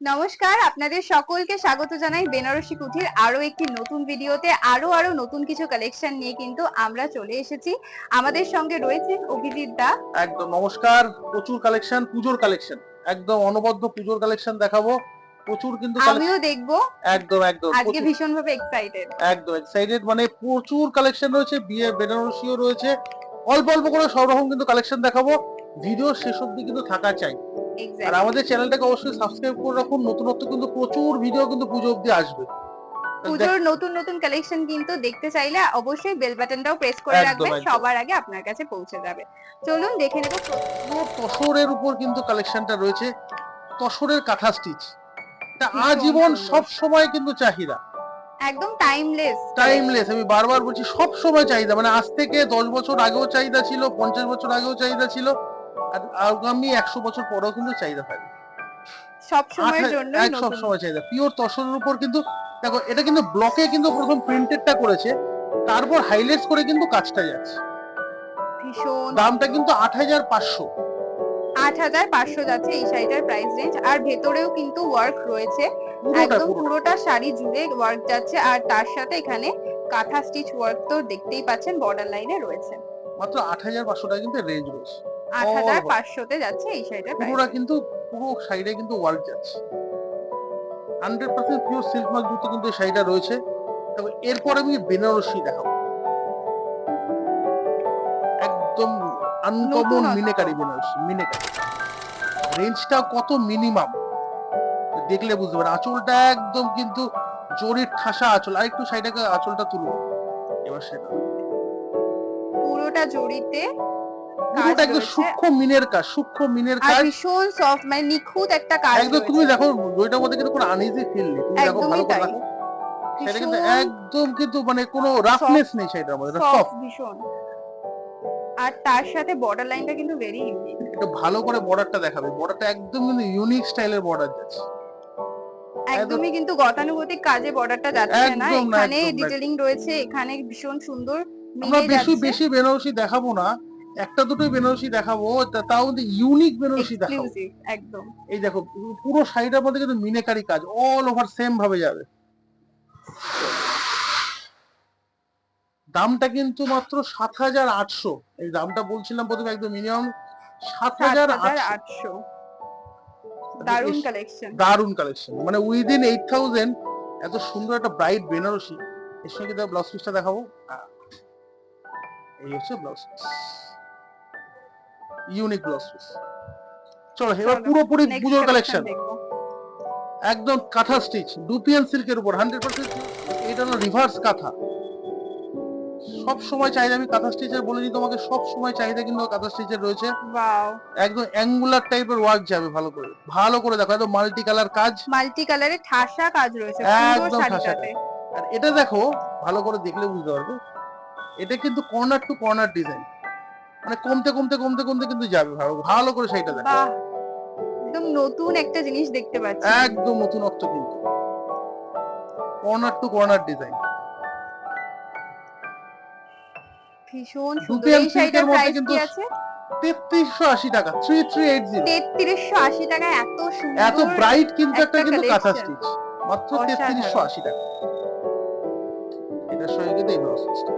নমস্কার, আপনাদের সকলকে স্বাগত জানাই বেনারসি কুঠির আরো একটি নতুন ভিডিওতে। আরো নতুন কিছু কালেকশন নিয়ে কিন্তু আমরা চলে এসেছি। আমাদের সঙ্গে রয়েছেন অভিজিৎ দা। একদম নমস্কার। প্রচুর কালেকশন, পুজোর কালেকশন, একদম অনবদ্য পুজোর কালেকশন দেখাবো। প্রচুর কিন্তু আমিও দেখবো। একদম একদম আজকে প্রচুর, ভীষণ ভাবে এক্সাইটেড। একদম এক্সাইটেড। মানে প্রচুর কালেকশন রয়েছে, বিয়ে বেনারসিও রয়েছে। অল্প অল্প করে সব রকম কিন্তু কালেকশন দেখাবো। ভিডিও শেষ অবধি কিন্তু থাকা চাই। আর এক্স্যাক্টলি। আমাদের চ্যানেলটাকে অবশ্যই সাবস্ক্রাইব করে রাখুন। নতুনত্ব কিন্তু প্রচুর ভিডিও কিন্তু পুজো অবধি আসবে। পুজোর নতুন নতুন কালেকশন কিন্তু দেখতে চাইলে অবশ্যই বেল বাটনটাও প্রেস করে একদম রাখবেন, একদম সবার আগে আপনার কাছে পৌঁছে যাবে। চলুন দেখে নেব। পুরো তসরের উপর কিন্তু কালেকশনটা রয়েছে। তসরের কাঁথা স্টিচ, এটা ভীষণ আজীবন সুন্দর, সব সময় কিন্তু চাহিদা। একদম টাইমলেস টাইমলেস, কালেকশন। আমি বারবার বলছি, সব সময় চাহিদা। মানে আজ থেকে 10 বছর আগেও চাহিদা ছিল, 50 বছর আগেও চাহিদা ছিল, আর আগামী 100 বছর পরেও কিন্তু চাহিদা থাকবে। সব সময়ের জন্যই এক সব নতুন। সময় চাহিদা। পিওর তসরের উপর কিন্তু দেখো, এটা কিন্তু ব্লকে কিন্তু প্রথম প্রিন্টেডটা করেছে, তারপর হাইলাইটস করে কিন্তু কাজটা যাচ্ছে। ভীষণ দামটা সুন্দর। কিন্তু 8,500। 8,500 যাচ্ছে এই শাড়িটার প্রাইস রেঞ্জ। আর ভেতরেও কিন্তু ওয়ার্ক রয়েছে, পুরোটা একদম পুরোটা পুরোটা শাড়ি জুড়ে ওয়ার্ক যাচ্ছে। আর তার সাথে এখানে কাঁথা স্টিচ ওয়ার্ক তো দেখতেই পাচ্ছেন, বর্ডার লাইনে রয়েছে। মাত্র 8,500 টাকা কিন্তু রেঞ্জ রয়েছে। অল ওভার 8,500 তে যাচ্ছে এই শাড়িটার প্রাইস পুরোটা রেঞ্জ। কিন্তু, পুরো সাইডে কিন্তু ওয়ার্ক যাচ্ছে। 100% পিওর সিল্ক মার্ক যুক্ত কিন্তু এই শাড়িটা রয়েছে। তবে এরপর আমি বেনারসি দেখাবো, একদম আনকমন নতুনত্ব। মিনেকারি বেনারসি। মিনেকারি রেঞ্জটা কত মিনিমাম দেখলে বুঝতে পারেন। আঁচলটা একদম কিন্তু জরির ঠাসা আঁচল। আর একটু সাইডে আঁচলটা তুলবো এবার, সেটা পুরোটা জড়িতে কাজ পুরোটা একদম রয়েছে। সূক্ষ্ম মিনের কাজ, সূক্ষ্ম মিনের আর কাজ। ভীষণ সফট, মানে নিখুঁত একটা কাজ একদম তুমি রয়েছে। দেখো, জরিটার মধ্যে কিন্তু কোনো আনইজি ফিল নেই। তুমি দেখো, ভালো একদমই করে তাই। দেখো, সেটা কিন্তু ভীষণ একদম কিন্তু মানে কোনো রাফনেস সফট, নেই সেটার মধ্যে, এটা সফট সফট। ভীষণ। আর তার সাথে বর্ডার লাইনটা কিন্তু ভেরি ইউনিক। একটু ভালো করে বর্ডারটা দেখাবে। বর্ডারটা একদম কিন্তু ইউনিক স্টাইলের বর্ডার যাচ্ছে। একদম একদমই কিন্তু গতানুগতিক কাজে বর্ডারটা যাচ্ছে না, একদম না, এখানে একদম না, ডিটেইলিং একদম। রয়েছে, এখানে ভীষণ সুন্দর আমরা মিনে বেশি যাচ্ছে। বেশি বেনারসি দেখাবো না, একটা দুটোই বেনারসি দেখাবো, তাও কিন্তু ইউনিক বেনারসি দেখাবো। এক্সক্লুসিভ একদম। এই দেখো, পুরো শাড়িটার মধ্যে কিন্তু মিনেকারি কাজ, অল ওভার সেম ভাবে যাবে। দামটা কিন্তু মাত্র 7,800। এই দামটা বলছিলাম প্রথমে, একদম মিনিমাম 7,800। 7,800। দারুণ কালেকশন। দারুন কালেকশন, মানে উইদিন 8,000। এত সুন্দর একটা ব্রাইট বেনারসি। এর সঙ্গে ব্লাউজ পিসটা দেখাবো। এই হচ্ছে blouse piece, unique blouse piece. চলো এবার চলো পুরোপুরি নেক্সট পুজোর কালেকশন কালেকশন। দেখবো। একদম কাঁথা স্টিচ, ডুপিয়ান সিল্কের উপর 100%। এটা হলো রিভার্স কাঁথা। সব সময় চাহিদা, আমি কাঁথা স্টিচের বলে দিই তোমাকে, সব সময় চাহিদা কিন্তু কাঁথা স্টিচের রয়েছে। ওয়াও। একদম অ্যাঙ্গুলার টাইপের ওয়ার্ক যাবে, ভালো করে ভালো করে দেখো, একদম মাল্টি কালার কাজ। মাল্টি কালারে ঠাসা কাজ রয়েছে পুরো একদম ঠাসা শাড়িটাতে। কাজ। আর এটা দেখো, ভালো করে দেখলে বুঝতে পারবে, এটা কিন্তু কর্নার টু কর্নার ডিজাইন। মানে কমতে কমতে কমতে কমতে কিন্তু যাবে। ভালো ভালো করে শাড়িটা দেখো, বাহ, একদম নতুন একটা জিনিস দেখতে পাচ্ছি কিন্তু। একদম নতুনত্ব কিন্তু, কর্নার টু কর্নার ডিজাইন। ভীষণ সুন্দর। ডুপিয়ান এই সিল্কের শাড়িটার মধ্যে প্রাইস কি কিন্তু আছে? 3,380 টাকা, 3380। 3,380 টাকায় এত এত সুন্দর ব্রাইট কিন্তু একটা একটা কিন্তু কাঁথা কালেকশন। স্টিচ, মাত্র অসাধারণ। 3,380 টাকা। এটার সঙ্গে কিন্তু এই ব্লাউজ পিসটা,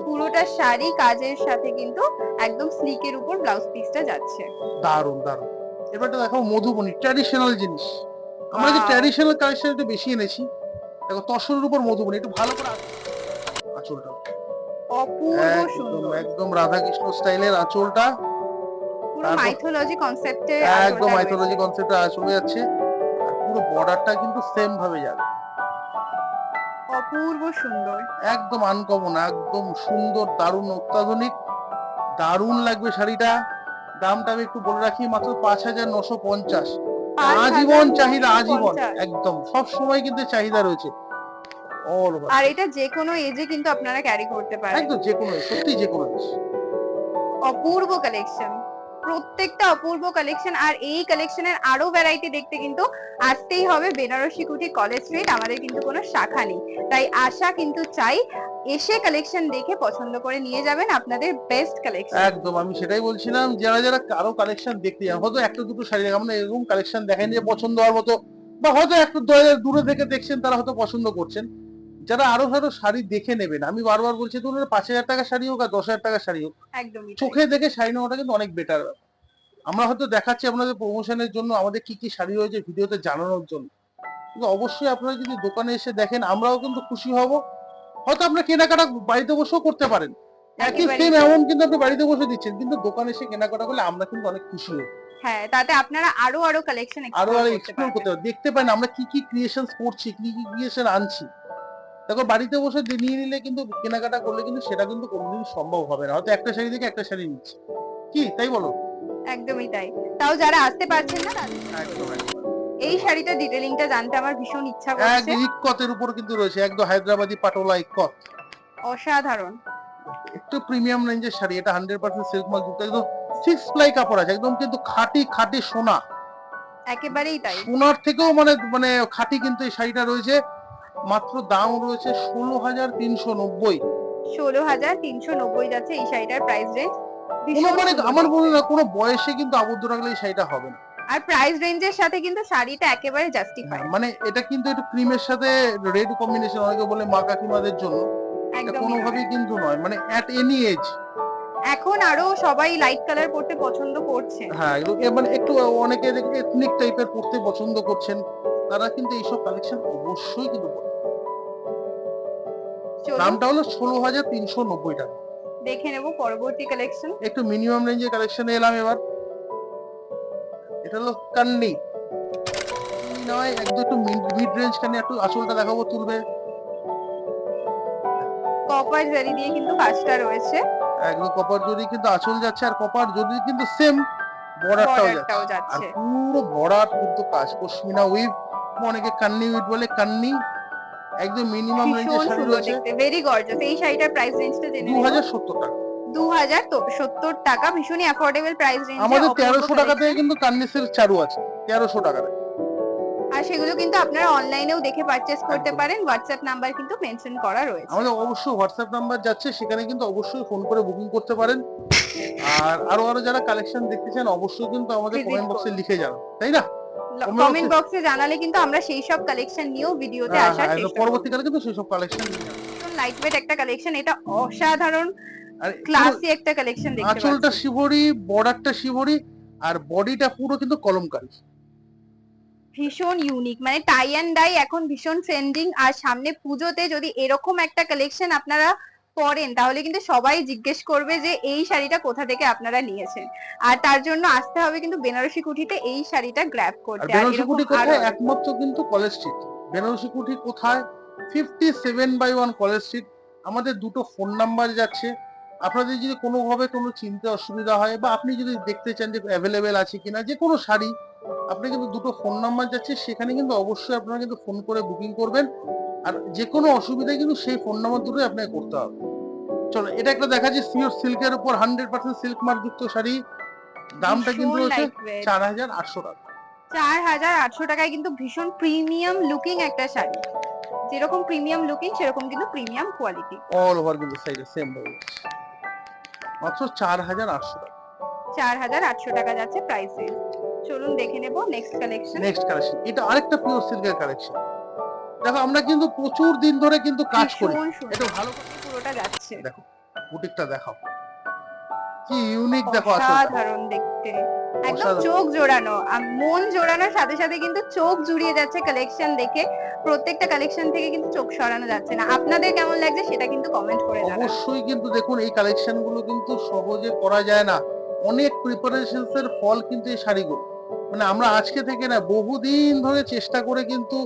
পুরোটা শাড়ি কাজের সাথে কিন্তু একদম স্লিকের উপর ব্লাউজ পিসটা যাচ্ছে। দারুন দারুন। এবারটা দেখো মধুবনী, ট্র্যাডিশনাল জিনিস। আমরা যে ওয়াও, ট্র্যাডিশনাল কালেকশন একটু বেশি এনেছি। দেখো তসরের উপর মধুবনী, একটু ভালো করে আঁচলটা, অপূর্ব একদম সুন্দর। একদম রাধাকৃষ্ণ স্টাইলের আঁচলটা। পুরো তারপর মাইথোলজি কনসেপ্টে একদম আঁচলটা রয়েছে। মাইথোলজি কনসেপ্টে চলে যাচ্ছে। আর পুরো বর্ডারটা কিন্তু সেম ভাবে যাবে। অপূর্ব সুন্দর। একদম আনকমন, একদম সুন্দর, দারুণ, অত্যাধুনিক, দারুণ লাগবে শাড়িটা। দামটা আমি একটু বলে রাখি, মাত্র 5,950। আজীবন চাহিদা, আজীবন। 5,950। একদম সব সময় কিন্তু চাহিদা রয়েছে, অল ওভার। আর এটা যে কোনো এজে কিন্তু আপনারা ক্যারি করতে পারেন। একদম যে কোনো, সত্যি যে কোনো। অপূর্ব কালেকশন। প্রত্যেকটা অপূর্ব কালেকশন, আর এই কালেকশনের আরো ভ্যারাইটি দেখতে কিন্তু আসতেই হবে বেনারসি কুঠি কলেজ স্ট্রিট। আমাদের কিন্তু কোনো শাখা নেই, তাই আশা কিন্তু চাই এসে কালেকশন দেখে পছন্দ করে নিয়ে যাবেন আপনাদের বেস্ট কালেকশন। একদম, আমি সেটাই বলছিলাম, যারা যারা কারো কালেকশন দেখতে যান, হয়তো একটা দুটো শাড়ি দেখে আমরা এরকম কালেকশন দেখেন যে পছন্দ হওয়ার মতো, বা হয়তো একটু দূরে থেকে দেখছেন তারা হয়তো পছন্দ করছেন। যারা আরো হয়তো শাড়ি দেখে নেবেন, আমি বারবার বলছি, ধরুন 5,000 টাকার শাড়ি হোক আর 10,000 টাকার শাড়ি হোক, একদমই তাই। চোখে দেখে শাড়ি নেওয়াটা কিন্তু অনেক বেটার। আমরা হয়তো দেখাচ্ছি আপনাদের প্রমোশনের জন্য, আমাদের কি কি শাড়ি রয়েছে ভিডিওতে জানানোর জন্য, কিন্তু অবশ্যই আপনারা যদি দোকানে এসে দেখেন, আমরাও কিন্তু খুশি হব। হয়তো আপনারা কেনাকাটা বাড়িতে বসেও করতে পারেন, একই একেবারেই সেম তাই। অ্যামাউন্ট কিন্তু আপনি বাড়িতে বসে দিচ্ছেন, কিন্তু দোকানে এসে কেনাকাটা করলে আমরা কিন্তু অনেক খুশি হই। হ্যাঁ, তাতে আপনারা আরো আরো কালেকশন আরো এক্সপ্লোর আরো করতে এক্সপ্লোর পারবেন। করতে পারি, দেখতে পারেন আমরা কি কি ক্রিয়েশনস করছি, কি কি ক্রিয়েশন আনছি। দেখো, বাড়িতে বসে নিয়ে নিলে কিন্তু কেনাকাটা করলে কিন্তু সেটা কিন্তু কোনোদিন সম্ভব হবে না, হয়তো একটা শাড়ি দেখে একটা শাড়ি নিচ্ছি, কি তাই বলো? একদমই তাই। তাও যারা আসতে পারছেন না তাদের জন্য একদম রয়েছে। একদম। এই শাড়িটার ডিটেইলিংটা জানতে আমার ভীষণ ইচ্ছা করছে। একদম ইক্কতের উপর কিন্তু রয়েছে, একদম হায়দ্রাবাদি পাটোলা ইক্কত, অসাধারণ। একটু প্রিমিয়াম রেঞ্জের শাড়ি, এটা 100% সিল্ক মার্ক যুক্ত, একদম 6 প্লাই কাপড় আছে, একদম কিন্তু খাঁটি খাঁটি সোনা, একেবারেই তাই। সোনার থেকেও মানে মানে খাঁটি কিন্তু এই শাড়িটা রয়েছে। মাত্র দাম রয়েছে 16,390। 16,390 যাচ্ছে এই শাড়িটার প্রাইস রেঞ্জ। কোনো ভীষণ মানে সুন্দর আমার মনে দেখতে। হয় না কোনো বয়সে কিন্তু আবদ্ধ রাখলে এই শাড়িটা হবে না। আর প্রাইস রেঞ্জের সাথে কিন্তু শাড়িটা একেবারে হ্যাঁ, জাস্টিফাইড। মানে এটা কিন্তু একটু ক্রিমের সাথে রেড কম্বিনেশন, অনেকে বলে মা কাকিমাদের জন্য, এটা একদমই নয়। কোনোভাবেই কিন্তু নয়, মানে অ্যাট এনি এজ। এখন আরো সবাই লাইট কালার পরতে পছন্দ করছেন। হ্যাঁ, এগুলো মানে একটু অনেকে এথনিক টাইপের পড়তে পছন্দ করছেন, তারা কিন্তু এইসব কালেকশন অবশ্যই কিন্তু পড়তে পারেন। চলুন দামটা হলো 16,390 টাকা। দেখে নেব পরবর্তী কালেকশন। একটু মিনিমাম রেঞ্জের কালেকশনে এলাম এবার। এটা হলো কান্নি, নয় একদম একটু মিড রেঞ্জ কান্নি, একটু আঁচলটা দেখাবো তুলবে। কপার জারি দিয়ে কিন্তু কাজটা রয়েছে। একদম কপার জরি কিন্তু আঁচল যাচ্ছে, আর কপার জরি কিন্তু সেম বর্ডারটাও যাচ্ছে, বর্ডারটাও আর যাচ্ছে। পুরো বর্ডার কিন্তু কাজ পশমিনা উইভ, অনেকে কান্নি উইভ বলে, কান্নি একদম মিনিমাম রেঞ্জের ভীষণ শাড়ি সুন্দর রয়েছে। দেখতে, ভেরি গর্জিয়াস। এই শাড়িটার প্রাইস রেঞ্জটা জেনে নেব। 2,070 টাকা। 2070 টাকা, ভীষণই অ্যাফোর্ডেবল প্রাইস রেঞ্জে আমাদের অপূর্ব 1300 টাকা থেকে কালেকশন। কিন্তু কান্নি সিল্ক চালু আছে, 1300 টাকা। আর সেগুলো কিন্তু আপনারা অনলাইনেও দেখে পারচেজ করতে একদম, পারেন, হোয়াটসঅ্যাপ নাম্বার কিন্তু মেনশন করা রয়েছে। আমাদের অবশ্যই হোয়াটসঅ্যাপ নাম্বার যাচ্ছে, সেখানে কিন্তু অবশ্যই ফোন করে বুকিং করতে পারেন। আর আরো আরো যারা কালেকশন দেখতে চান, অবশ্যই কিন্তু আমাদের ভিজিট কমেন্ট বক্সে করুন। লিখে যান, তাই না? কমেন্ট বক্সে জানালে কিন্তু আমরা সেই সব কালেকশন নিয়েও ভিডিওতে হ্যাঁ আসার হ্যাঁ, একদম চেষ্টা করব। পরবর্তীকালে কিন্তু সেসব কালেকশন নিয়ে যাবো। ভীষণ লাইট ওয়েট একটা কালেকশন, এটা অসাধারণ আর পুরো ক্লাসি একটা কালেকশন দেখতে আঁচলটা পাচ্ছি। শিবরি, বর্ডারটা শিবরি, আর বডিটা পুরো কিন্তু কলমকারী। ভীষণ ইউনিক, মানে টাই অ্যান্ড ডাই এখন ভীষণ ট্রেন্ডিং। আর সামনে পুজোতে যদি এরকম একটা কালেকশন আপনারা পরেন, তাহলে কিন্তু সবাই জিজ্ঞেস করবে যে এই শাড়িটা কোথা থেকে আপনারা নিয়েছেন। আর তার জন্য আসতে হবে কিন্তু বেনারসি কুঠিতে এই শাড়িটা গ্র্যাব আর করতে। আর বেনারসি এরকম কুঠি আরো কোথায়? আরো একমাত্র কিন্তু কলেজ স্ট্রিট। বেনারসি কুঠি কোথায়? 57/1 কলেজ স্ট্রিট। আমাদের দুটো ফোন নাম্বার যাচ্ছে, আপনাদের যদি কোনোভাবে কোনো চিনতে অসুবিধা হয়, বা আপনি যদি দেখতে চান যে অ্যাভেলেবেল আছে কিনা যে কোনো শাড়ি, আপনি কিন্তু দুটো ফোন নাম্বার যাচ্ছে, সেখানে কিন্তু অবশ্যই আপনারা কিন্তু ফোন করে বুকিং করবেন। আর যে কোনো অসুবিধায় কিন্তু সেই ফোন নাম্বার দুটোই আপনাকে করতে হবে। চলো, এটা একটা দেখাচ্ছি পিওর সিল্কের উপর 100% সিল্ক মার্ক যুক্ত শাড়ি। দামটা কিন্তু ভীষণ হচ্ছে লাইট ওয়েট। 4,800 টাকা। 4,800 টাকায় কিন্তু ভীষণ প্রিমিয়াম লুকিং একটা শাড়ি। যেরকম প্রিমিয়াম লুকিং সেরকম কিন্তু প্রিমিয়াম কোয়ালিটি। অল ওভার কিন্তু সাইডে সেম ভাবে মাত্র 4,800 টাকা। 4,800 টাকা যাচ্ছে প্রাইস রেঞ্জ। চলুন দেখে নেব নেক্সট কালেকশন। নেক্সট কালেকশন, এটা আরেকটা পিওর সিল্কের কালেকশন। দেখো, আমরা কিন্তু প্রচুর দিন ধরে কিন্তু কাজ করি, ভীষণ একটু সুন্দর ভালো পুরোটা যাচ্ছে। দেখো, বুটিকটা দেখাও, কি ইউনিক দেখো আঁচলটা, অসাধারণ দেখতে, একদম অসাধারণ। চোখ জোড়ানো। মন জোড়ানোর সাথে সাথে কিন্তু চোখ জুড়িয়ে যাচ্ছে কালেকশন দেখে। প্রত্যেকটা কালেকশন থেকে কিন্তু চোখ সরানো যাচ্ছে না। আপনাদের কেমন লাগছে সেটা কিন্তু কমেন্ট করে জানান। অবশ্যই কিন্তু দেখুন, এই কালেকশন গুলো কিন্তু সহজে করা যায় না, অনেক প্রিপারেশনস এর ফল কিন্তু এই শাড়িগুলো। মানে আমরা আজকে থেকে না, বহুদিন ধরে চেষ্টা করে কিন্তু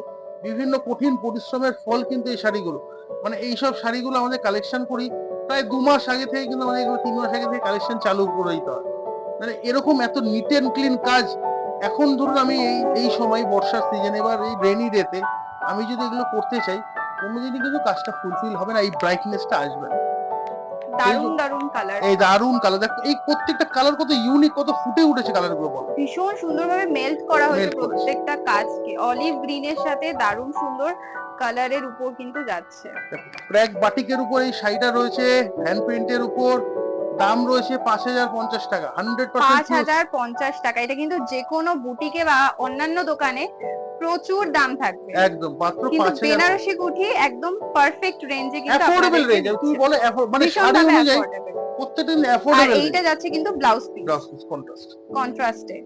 বিভিন্ন কঠিন পরিশ্রমের ফল কিন্তু এই শাড়িগুলো। মানে এইসব শাড়িগুলো আমাদের কালেকশন করি প্রায় 2 মাস আগে থেকে, কিন্তু আমাদের এগুলো 3 মাস আগে থেকে কালেকশন চালু করে দিতে হয়। মানে এরকম এত নিট এন্ড ক্লিন কাজ। এখন ধরুন আমি এই এই সময় বর্ষার সিজনে বা এই রেনি ডেতে আমি যদি এগুলো করতে চাই, কোনোদিনই কিন্তু কাজটা ফুলফিল হবে না, এই ব্রাইটনেসটা আসবে না। দারুন দারুন কালার, এই দারুন কালার, দেখো এই প্রত্যেকটা কালার কত ইউনিক, কত ফুটে উঠেছে কালার গুলো, বলো। ভীষণ সুন্দরভাবে মেল্ট করা হয়েছে Melt করেছে। প্রত্যেকটা কাজকে। অলিভ গ্রিনের সাথে দারুন সুন্দর কালারের উপর কিন্তু যাচ্ছে। ব্র্যাক বাটিকের উপর এই শাড়িটা রয়েছে, হ্যান্ড প্রিন্টের উপর, দাম রয়েছে 5050 টাকা, 100% 5050 টাকা। এটা কিন্তু যে কোনো বুটিকে বা অন্যান্য দোকানে প্রচুর দাম থাকবে, একদম মাত্র কিন্তু 5000, বেনারসি কুঠি একদম পারফেক্ট রেঞ্জে কিন্তু অ্যাফোর্ডেবল আপনাদেরকে রেঞ্জ, তুমি দিচ্ছে। বলো মানে ভীষণ শাড়ি ভাবে অনুযায়ী affordable। প্রত্যেকটা আর অ্যাফোর্ডেবল এইটা যাচ্ছে কিন্তু blouse piece blouse piece contrast. কন্ট্রাস্টে।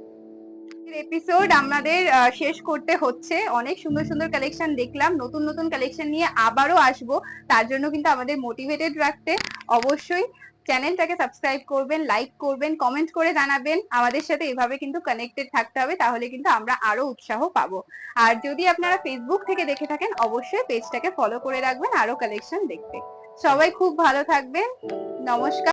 এপিসোড আমাদের শেষ করতে হচ্ছে। অনেক সুন্দর সুন্দর কালেকশন দেখলাম, নতুন নতুন কালেকশন নিয়ে আবারও আসবো। তার জন্য কিন্তু আমাদের মোটিভেটেড রাখতে অবশ্যই চ্যানেলটাকে সাবস্ক্রাইব করবেন, লাইক করবেন, কমেন্ট করে জানাবেন। আমাদের সাথে এভাবে কিন্তু কানেক্টেড থাকতে হবে, তাহলে কিন্তু আমরা আরো উৎসাহ পাবো। আর যদি আপনারা ফেসবুক থেকে দেখে থাকেন, অবশ্যই পেজটাকে ফলো করে রাখবেন আরো কালেকশন দেখতে। সবাই খুব ভালো থাকবেন। নমস্কার।